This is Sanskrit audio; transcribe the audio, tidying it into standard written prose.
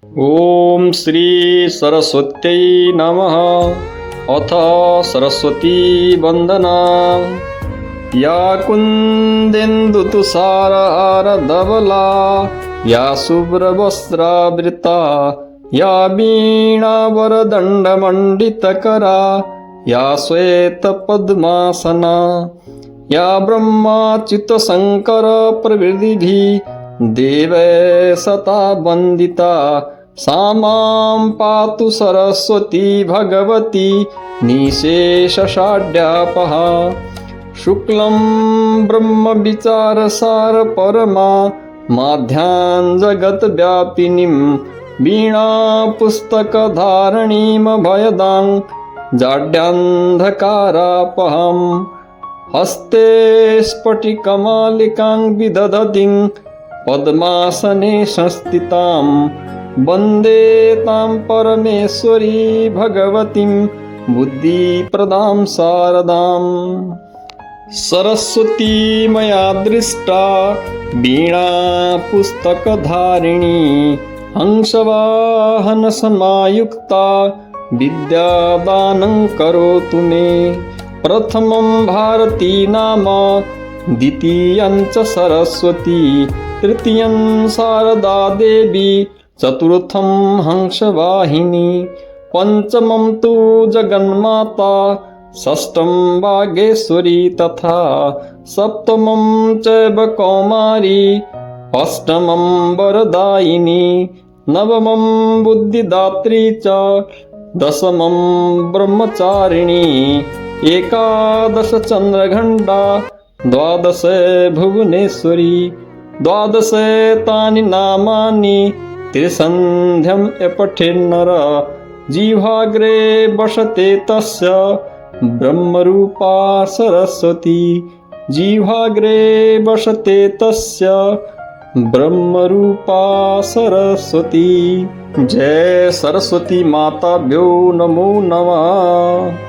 ओम श्री सरस्वत्यै नमः। अथ सरस्वती वंदना। या कुन्देन्दुतुषारहारधवला, या शुभ्रवस्त्रावृता, या वीणावरदण्डमण्डितकरा, या श्वेतपद्मासना, या ब्रह्माच्युतशङ्करप्रभृतिभिः देवैः सता वन्दिता, सा मां पातु सरस्वती भगवती निशेषषाढ्यापहा। शुक्लं ब्रह्मविचारसारपरमा, माध्यां जगद्व्यापिनीं, वीणापुस्तकधारिणीमभयदां जाड्यान्धकारापहम्। हस्ते स्फटिकमालिकां विदधतीं, पद्मासने संस्थितां, वन्दे तां परमेश्वरी भगवतीं बुद्धिप्रदां शारदाम्। सरस्वती मया दृष्टा, वीणा पुस्तकधारिणी, हंसवाहनसमायुक्ता, विद्यादानं करोतु मे। प्रथमं भारती नाम, द्वितीयं च सरस्वती, तृतीयं शारदा देवी, चतुर्थं हंसवाहिनी, पंचमं तु जगन्माता, षष्ठं वागेश्वरी तथा सप्तमं चैव कौमारी, अष्टमं वरदायिनी, नवमं बुद्धिदात्री च, दशमं ब्रह्मचारिणी, एकादश चन्द्रघण्टा, द्वादश भुवनेश्वरी। द्वादशे तानि नामानि, त्रिसन्ध्यं पठेन्नर, जिह्वाग्रे वसते तस्य ब्रह्मरूपा सरस्वती, जिह्वाग्रे वसते तस्य ब्रह्मरूपा सरस्वती। जय सरस्वती माताभ्यो नमो नमः।